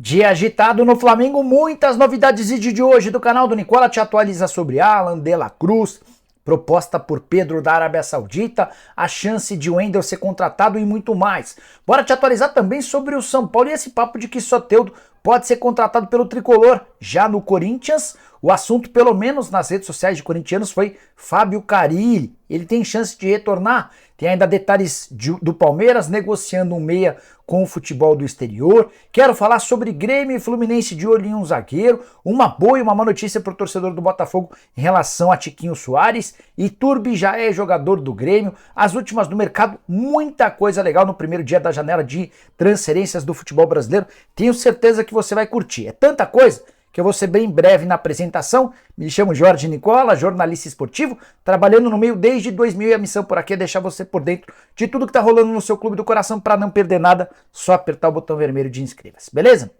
Dia agitado no Flamengo, muitas novidades. Vídeo de hoje do canal do Nicola te atualiza sobre Alan de la Cruz, proposta por Pedro da Arábia Saudita, a chance de Wendel ser contratado e muito mais. Bora te atualizar também sobre o São Paulo e esse papo de que Soteldo pode ser contratado pelo Tricolor. Já no Corinthians, o assunto, pelo menos nas redes sociais de corintianos, foi Fábio Carille. Ele tem chance de retornar. Tem ainda detalhes do Palmeiras negociando um meia com o futebol do exterior. Quero falar sobre Grêmio e Fluminense de olho em um zagueiro. Uma boa e uma má notícia para o torcedor do Botafogo em relação a Tiquinho Soares. Iturbe já é jogador do Grêmio. As últimas do mercado, muita coisa legal no primeiro dia da janela de transferências do futebol brasileiro. Tenho certeza que você vai curtir. É tanta coisa que eu vou ser bem breve na apresentação. Me chamo Jorge Nicola, jornalista esportivo, trabalhando no meio desde 2000 e a missão por aqui é deixar você por dentro de tudo que tá rolando no seu clube do coração para não perder nada, só apertar o botão vermelho de inscreva-se, beleza?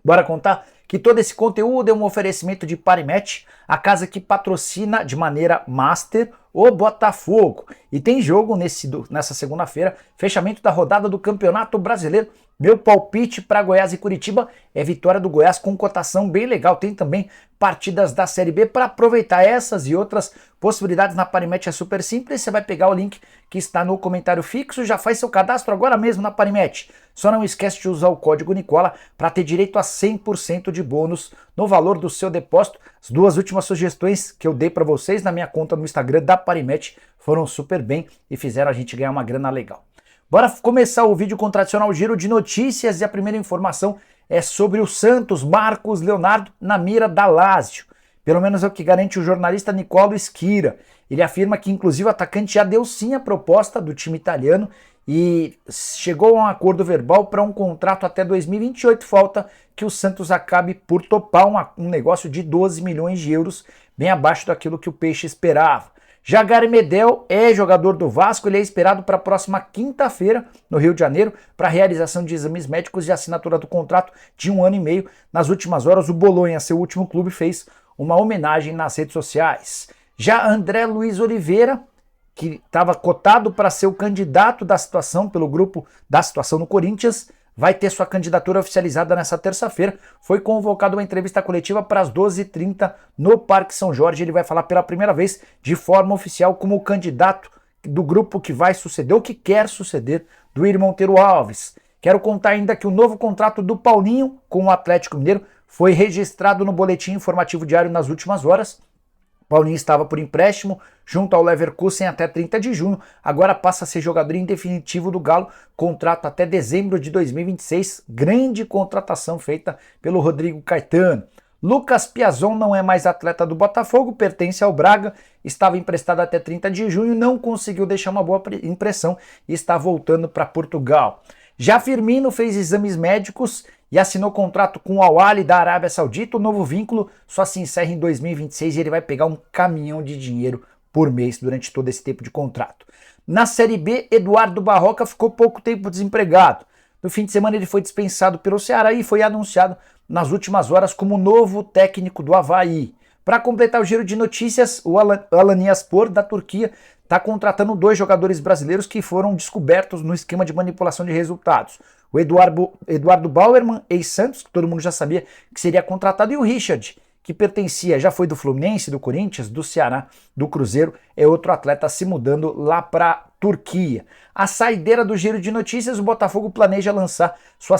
Bora contar que todo esse conteúdo é um oferecimento de Parimatch, a casa que patrocina de maneira master o Botafogo. E tem jogo nessa segunda-feira, fechamento da rodada do Campeonato Brasileiro. Meu palpite para Goiás e Curitiba é vitória do Goiás com cotação bem legal. Tem também partidas da Série B para aproveitar essas e outras possibilidades na Parimatch. É super simples, você vai pegar o link que está no comentário fixo, já faz seu cadastro agora mesmo na Parimatch. Só não esquece de usar o código Nicola para ter direito a 100% de bônus no valor do seu depósito. As duas últimas sugestões que eu dei para vocês na minha conta no Instagram da Parimatch foram super bem e fizeram a gente ganhar uma grana legal. Bora começar o vídeo com o tradicional giro de notícias e a primeira informação é sobre o Santos. Marcos Leonardo na mira da Lazio. Pelo menos é o que garante o jornalista Niccolò Schira. Ele afirma que inclusive o atacante já deu sim a proposta do time italiano e chegou a um acordo verbal para um contrato até 2028. Falta que o Santos acabe por topar um negócio de 12 milhões de euros, bem abaixo daquilo que o Peixe esperava. Já Gary Medel é jogador do Vasco, ele é esperado para a próxima quinta-feira no Rio de Janeiro para realização de exames médicos e assinatura do contrato de 1 ano e meio. Nas últimas horas, o Bolonha, seu último clube, fez uma homenagem nas redes sociais. Já André Luiz Oliveira, que estava cotado para ser o candidato da situação pelo grupo da situação no Corinthians, vai ter sua candidatura oficializada nessa terça-feira. Foi convocado uma entrevista coletiva para as 12h30 no Parque São Jorge. Ele vai falar pela primeira vez de forma oficial como candidato do grupo que vai suceder ou que quer suceder do Yuri Monteiro Alves. Quero contar ainda que o novo contrato do Paulinho com o Atlético Mineiro foi registrado no boletim informativo diário nas últimas horas. Paulinho estava por empréstimo junto ao Leverkusen até 30 de junho, agora passa a ser jogador em definitivo do Galo, contrato até dezembro de 2026, grande contratação feita pelo Rodrigo Caetano. Lucas Piazon não é mais atleta do Botafogo, pertence ao Braga, estava emprestado até 30 de junho, não conseguiu deixar uma boa impressão e está voltando para Portugal. Já Firmino fez exames médicos e assinou contrato com o Al-Ahly da Arábia Saudita. O novo vínculo só se encerra em 2026 e ele vai pegar um caminhão de dinheiro por mês durante todo esse tempo de contrato. Na Série B, Eduardo Barroca ficou pouco tempo desempregado. No fim de semana ele foi dispensado pelo Ceará e foi anunciado nas últimas horas como novo técnico do Avaí. Para completar o giro de notícias, o Alanyaspor da Turquia está contratando 2 jogadores brasileiros que foram descobertos no esquema de manipulação de resultados. O Eduardo Bauerman, ex-Santos, que todo mundo já sabia que seria contratado, e o Richard, que pertencia, já foi do Fluminense, do Corinthians, do Ceará, do Cruzeiro, é outro atleta se mudando lá para Turquia. A saideira do giro de notícias, o Botafogo planeja lançar sua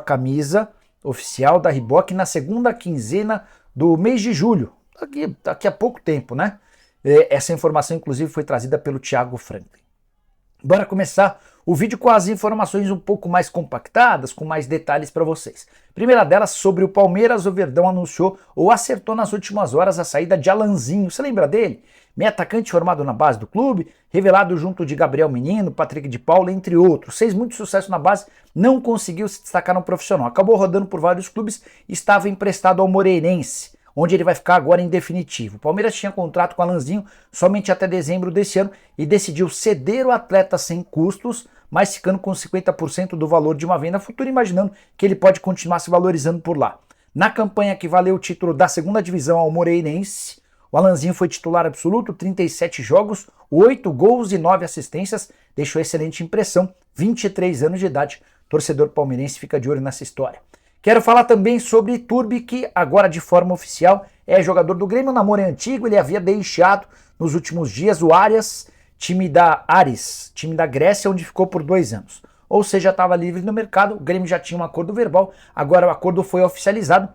camisa oficial da Reebok na segunda quinzena do mês de julho, daqui a pouco tempo, né? Essa informação, inclusive, foi trazida pelo Thiago Franklin. Bora começar o vídeo com as informações um pouco mais compactadas, com mais detalhes para vocês. Primeira delas, sobre o Palmeiras, o Verdão anunciou ou acertou nas últimas horas a saída de Alanzinho. Você lembra dele? Meio atacante formado na base do clube, revelado junto de Gabriel Menino, Patrick de Paula, entre outros. Fez muito sucesso na base, não conseguiu se destacar no profissional. Acabou rodando por vários clubes e estava emprestado ao Moreirense, onde ele vai ficar agora em definitivo. O Palmeiras tinha contrato com o Alanzinho somente até dezembro desse ano e decidiu ceder o atleta sem custos, mas ficando com 50% do valor de uma venda futura, imaginando que ele pode continuar se valorizando por lá. Na campanha que valeu o título da segunda divisão ao Moreirense, o Alanzinho foi titular absoluto, 37 jogos, 8 gols e 9 assistências, deixou excelente impressão, 23 anos de idade, torcedor palmeirense fica de olho nessa história. Quero falar também sobre Iturbe, que agora de forma oficial é jogador do Grêmio. O namoro é antigo, ele havia deixado nos últimos dias o Ares, time da Grécia, onde ficou por 2 anos. Ou seja, estava livre no mercado, o Grêmio já tinha um acordo verbal, agora o acordo foi oficializado.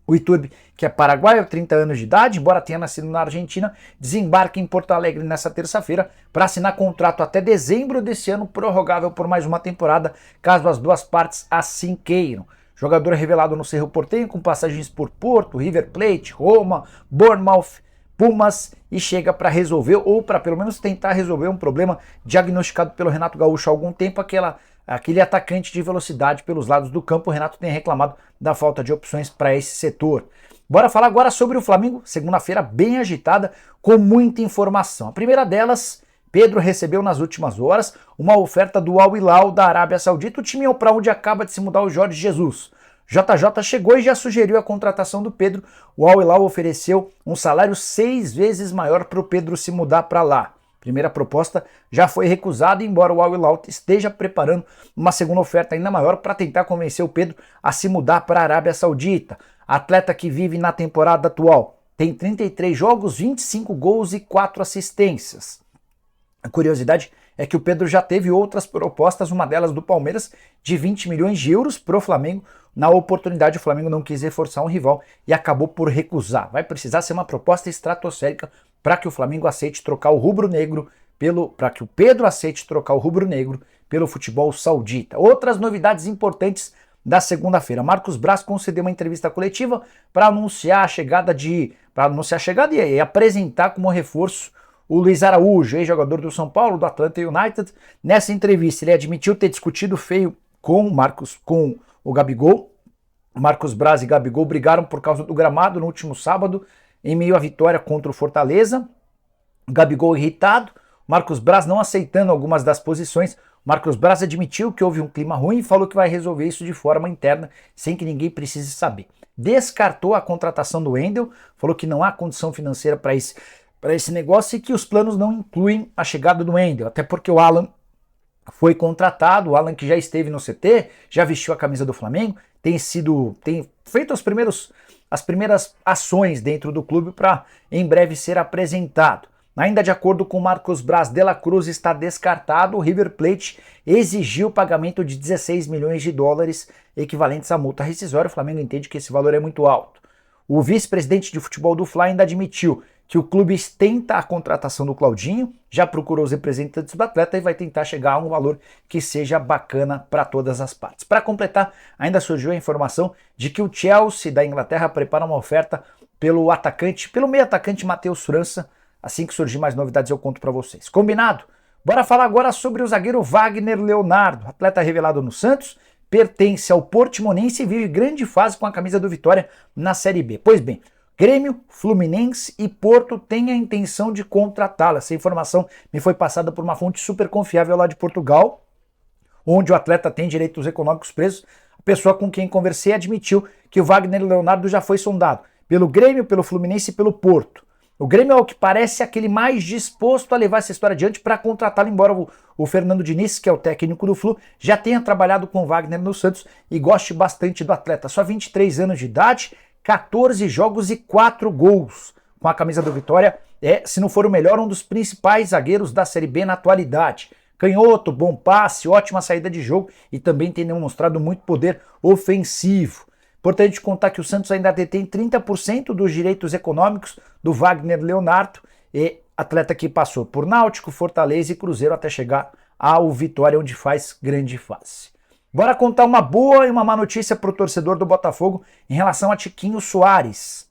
O Iturbe, que é paraguaio, 30 anos de idade, embora tenha nascido na Argentina, desembarca em Porto Alegre nessa terça-feira para assinar contrato até dezembro desse ano, prorrogável por mais uma temporada, caso as duas partes assim queiram. Jogador revelado no Cerro Porteño, com passagens por Porto, River Plate, Roma, Bournemouth, Pumas, e chega para resolver, ou para pelo menos tentar resolver um problema diagnosticado pelo Renato Gaúcho há algum tempo, aquele atacante de velocidade pelos lados do campo. O Renato tem reclamado da falta de opções para esse setor. Bora falar agora sobre o Flamengo, segunda-feira bem agitada, com muita informação. A primeira delas, Pedro recebeu nas últimas horas uma oferta do Al Hilal da Arábia Saudita, o time para onde acaba de se mudar o Jorge Jesus. JJ chegou e já sugeriu a contratação do Pedro. O Al Hilal ofereceu um salário 6 vezes maior para o Pedro se mudar para lá. Primeira proposta já foi recusada, embora o Al Hilal esteja preparando uma segunda oferta ainda maior para tentar convencer o Pedro a se mudar para a Arábia Saudita. Atleta que vive na temporada atual, tem 33 jogos, 25 gols e 4 assistências. A curiosidade é que o Pedro já teve outras propostas, uma delas do Palmeiras, de 20 milhões de euros para o Flamengo. Na oportunidade, o Flamengo não quis reforçar um rival e acabou por recusar. Vai precisar ser uma proposta estratosférica para que o Flamengo aceite trocar o rubro-negro para que o Pedro aceite trocar o rubro-negro pelo futebol saudita. Outras novidades importantes da segunda-feira. Marcos Braz concedeu uma entrevista coletiva para anunciar a chegada e apresentar como reforço o Luiz Araújo, ex-jogador do São Paulo, do Atlanta United. Nessa entrevista, ele admitiu ter discutido feio com o Gabigol. Marcos Braz e Gabigol brigaram por causa do gramado no último sábado, em meio à vitória contra o Fortaleza. O Gabigol irritado, Marcos Braz não aceitando algumas das posições. Marcos Braz admitiu que houve um clima ruim e falou que vai resolver isso de forma interna, sem que ninguém precise saber. Descartou a contratação do Wendel, falou que não há condição financeira para esse negócio e que os planos não incluem a chegada do Wendel, até porque o Alan foi contratado, o Alan que já esteve no CT, já vestiu a camisa do Flamengo, tem feito as primeiras ações dentro do clube para em breve ser apresentado. Ainda de acordo com Marcos Braz, De La Cruz está descartado. O River Plate exigiu o pagamento de 16 milhões de dólares equivalentes à multa rescisória. O Flamengo entende que esse valor é muito alto. O vice-presidente de futebol do Fla ainda admitiu que o clube tenta a contratação do Claudinho, já procurou os representantes do atleta e vai tentar chegar a um valor que seja bacana para todas as partes. Para completar, ainda surgiu a informação de que o Chelsea da Inglaterra prepara uma oferta pelo meio atacante Matheus França. Assim que surgir mais novidades eu conto para vocês. Combinado? Bora falar agora sobre o zagueiro Wagner Leonardo, atleta revelado no Santos, pertence ao Portimonense e vive grande fase com a camisa do Vitória na Série B. Pois bem, Grêmio, Fluminense e Porto têm a intenção de contratá-lo. Essa informação me foi passada por uma fonte super confiável lá de Portugal, onde o atleta tem direitos econômicos presos. A pessoa com quem conversei admitiu que o Wagner Leonardo já foi sondado pelo Grêmio, pelo Fluminense e pelo Porto. O Grêmio, ao que parece, é aquele mais disposto a levar essa história adiante para contratá-lo, embora o Fernando Diniz, que é o técnico do Flu, já tenha trabalhado com o Wagner no Santos e goste bastante do atleta. Só 23 anos de idade, 14 jogos e 4 gols. Com a camisa do Vitória, se não for o melhor, um dos principais zagueiros da Série B na atualidade. Canhoto, bom passe, ótima saída de jogo e também tem demonstrado muito poder ofensivo. Importante contar que o Santos ainda detém 30% dos direitos econômicos do Wagner Leonardo, atleta que passou por Náutico, Fortaleza e Cruzeiro até chegar ao Vitória, onde faz grande fase. Bora contar uma boa e uma má notícia para o torcedor do Botafogo em relação a Tiquinho Soares.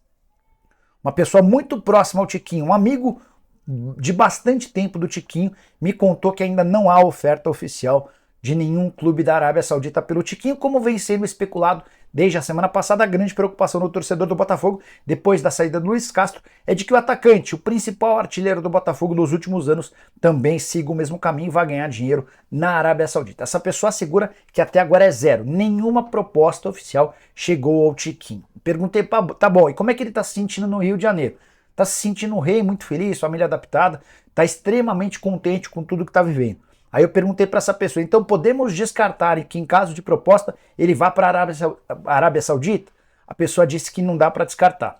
Uma pessoa muito próxima ao Tiquinho, um amigo de bastante tempo do Tiquinho, me contou que ainda não há oferta oficial de nenhum clube da Arábia Saudita pelo Tiquinho, como vem sendo especulado desde a semana passada. A grande preocupação do torcedor do Botafogo, depois da saída do Luiz Castro, é de que o atacante, o principal artilheiro do Botafogo nos últimos anos, também siga o mesmo caminho e vai ganhar dinheiro na Arábia Saudita. Essa pessoa assegura que até agora é zero, nenhuma proposta oficial chegou ao Tiquinho. Perguntei, tá bom, e como é que ele está se sentindo no Rio de Janeiro? Está se sentindo um rei, muito feliz, família adaptada, está extremamente contente com tudo que está vivendo. Aí eu perguntei para essa pessoa, então podemos descartar que em caso de proposta ele vá para a Arábia Saudita? A pessoa disse que não dá para descartar.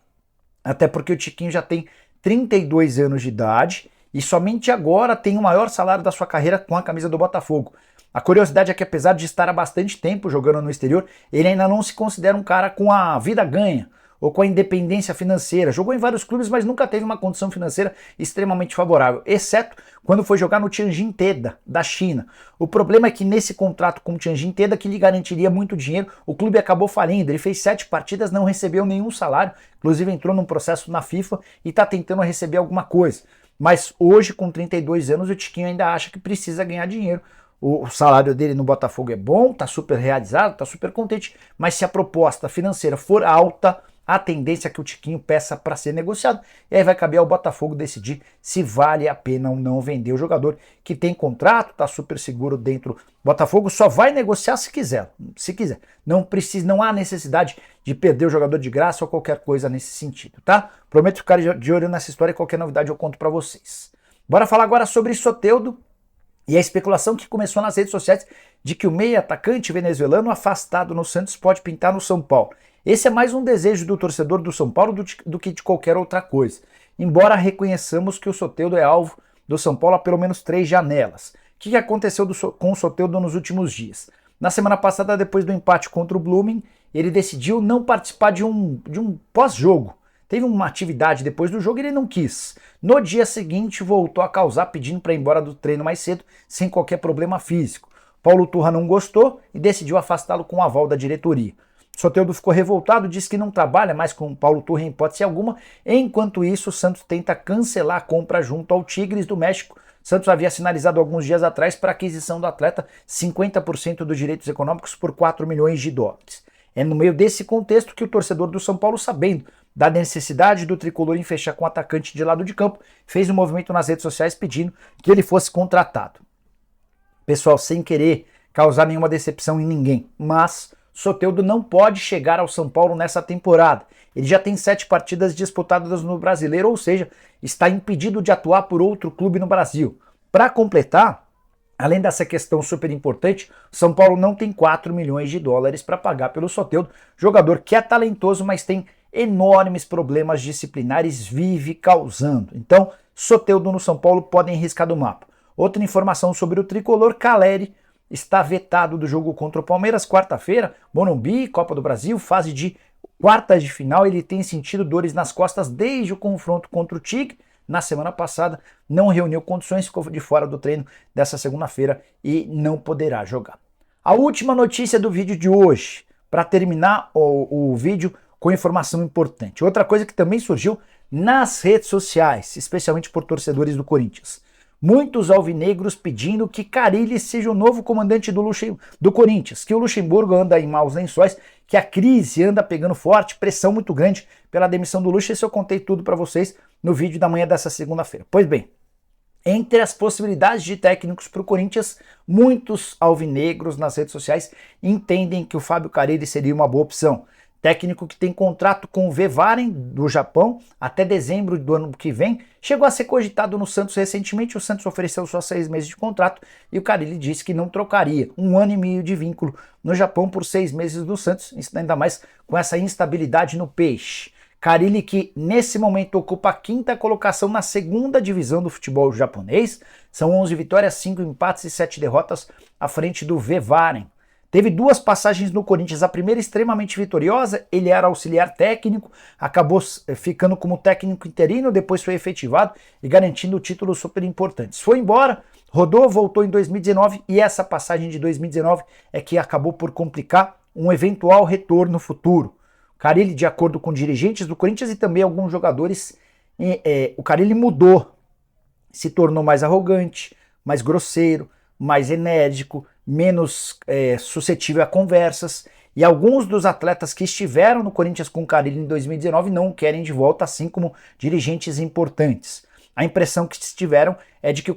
Até porque o Tiquinho já tem 32 anos de idade e somente agora tem o maior salário da sua carreira com a camisa do Botafogo. A curiosidade é que apesar de estar há bastante tempo jogando no exterior, ele ainda não se considera um cara com a vida ganha ou com a independência financeira. Jogou em vários clubes, mas nunca teve uma condição financeira extremamente favorável, exceto quando foi jogar no Tianjin Teda, da China. O problema é que nesse contrato com o Tianjin Teda, que lhe garantiria muito dinheiro, o clube acabou falindo. Ele fez 7 partidas, não recebeu nenhum salário, inclusive entrou num processo na FIFA e está tentando receber alguma coisa. Mas hoje, com 32 anos, o Tiquinho ainda acha que precisa ganhar dinheiro. O salário dele no Botafogo é bom, tá super realizado, tá super contente, mas se a proposta financeira for alta, a tendência é que o Tiquinho peça para ser negociado, e aí vai caber ao Botafogo decidir se vale a pena ou não vender o jogador que tem contrato, tá super seguro dentro. O Botafogo só vai negociar se quiser, Não precisa, não há necessidade de perder o jogador de graça ou qualquer coisa nesse sentido, tá? Prometo ficar de olho nessa história e qualquer novidade eu conto para vocês. Bora falar agora sobre Soteldo e a especulação que começou nas redes sociais de que o meia atacante venezuelano afastado no Santos pode pintar no São Paulo. Esse é mais um desejo do torcedor do São Paulo do que de qualquer outra coisa. Embora reconheçamos que o Soteldo é alvo do São Paulo há pelo menos 3 janelas. O que aconteceu com o Soteldo nos últimos dias? Na semana passada, depois do empate contra o Blooming, ele decidiu não participar de um pós-jogo. Teve uma atividade depois do jogo e ele não quis. No dia seguinte, voltou a causar pedindo para ir embora do treino mais cedo, sem qualquer problema físico. Paulo Turra não gostou e decidiu afastá-lo com o aval da diretoria. Soteldo ficou revoltado, disse que não trabalha mais com Paulo Turra em hipótese alguma. Enquanto isso, o Santos tenta cancelar a compra junto ao Tigres do México. Santos havia sinalizado alguns dias atrás para a aquisição do atleta 50% dos direitos econômicos por 4 milhões de dólares. É no meio desse contexto que o torcedor do São Paulo, sabendo da necessidade do tricolor em fechar com o atacante de lado de campo, fez um movimento nas redes sociais pedindo que ele fosse contratado. Pessoal, sem querer causar nenhuma decepção em ninguém, mas Soteldo não pode chegar ao São Paulo nessa temporada. Ele já tem 7 partidas disputadas no Brasileiro, ou seja, está impedido de atuar por outro clube no Brasil. Para completar, além dessa questão super importante, São Paulo não tem 4 milhões de dólares para pagar pelo Soteldo, jogador que é talentoso, mas tem enormes problemas disciplinares, vive causando. Então, Soteldo no São Paulo podem riscar do mapa. Outra informação sobre o tricolor, Caleri está vetado do jogo contra o Palmeiras, quarta-feira, Morumbi, Copa do Brasil, fase de quartas de final. Ele tem sentido dores nas costas desde o confronto contra o Tigre. Na semana passada, não reuniu condições, ficou de fora do treino dessa segunda-feira e não poderá jogar. A última notícia do vídeo de hoje, para terminar o vídeo com informação importante. Outra coisa que também surgiu nas redes sociais, especialmente por torcedores do Corinthians. Muitos alvinegros pedindo que Carille seja o novo comandante do Corinthians, que o Luxemburgo anda em maus lençóis, que a crise anda pegando forte, pressão muito grande pela demissão do Luxo. Isso eu contei tudo para vocês no vídeo da manhã dessa segunda-feira. Pois bem, entre as possibilidades de técnicos para o Corinthians, muitos alvinegros nas redes sociais entendem que o Fábio Carille seria uma boa opção. Técnico que tem contrato com o Vevaren do Japão até dezembro do ano que vem, chegou a ser cogitado no Santos recentemente. O Santos ofereceu só 6 meses de contrato e o Carille disse que não trocaria 1 ano e meio de vínculo no Japão por 6 meses do Santos, ainda mais com essa instabilidade no peixe. Carille, que nesse momento ocupa a 5ª colocação na 2ª divisão do futebol japonês, são 11 vitórias, 5 empates e 7 derrotas à frente do Vevaren. Teve 2 passagens no Corinthians, a primeira extremamente vitoriosa, ele era auxiliar técnico, acabou ficando como técnico interino, depois foi efetivado e garantindo títulos super importantes. Foi embora, rodou, voltou em 2019 e essa passagem de 2019 é que acabou por complicar um eventual retorno futuro. Carille, de acordo com dirigentes do Corinthians e também alguns jogadores, o Carille mudou, se tornou mais arrogante, mais grosseiro, mais enérgico, menos suscetível a conversas, e alguns dos atletas que estiveram no Corinthians com o Carille em 2019 não o querem de volta, assim como dirigentes importantes. A impressão que tiveram é de que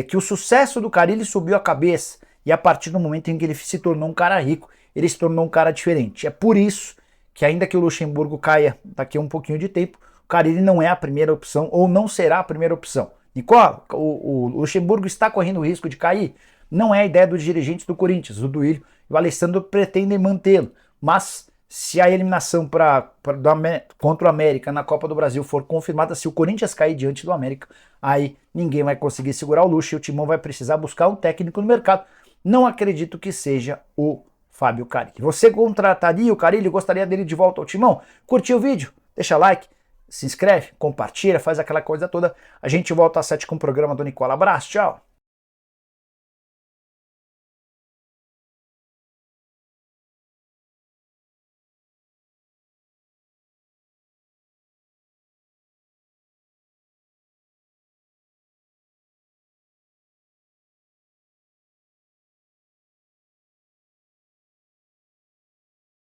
que o sucesso do Carille subiu a cabeça, e a partir do momento em que ele se tornou um cara rico, ele se tornou um cara diferente. É por isso que, ainda que o Luxemburgo caia daqui a um pouquinho de tempo, o Carille não é a primeira opção, ou não será a primeira opção. Nicola, o Luxemburgo está correndo o risco de cair? Não é a ideia dos dirigentes do Corinthians, o Duílio e o Alessandro pretendem mantê-lo, mas se a eliminação contra o América na Copa do Brasil for confirmada, se o Corinthians cair diante do América, aí ninguém vai conseguir segurar o Luxo e o Timão vai precisar buscar um técnico no mercado. Não acredito que seja o Fábio Carille. Você contrataria o Carille? Gostaria dele de volta ao Timão? Curtiu o vídeo? Deixa like, se inscreve, compartilha, faz aquela coisa toda. A gente volta às 7 com o programa do Nicola. Abraço, tchau!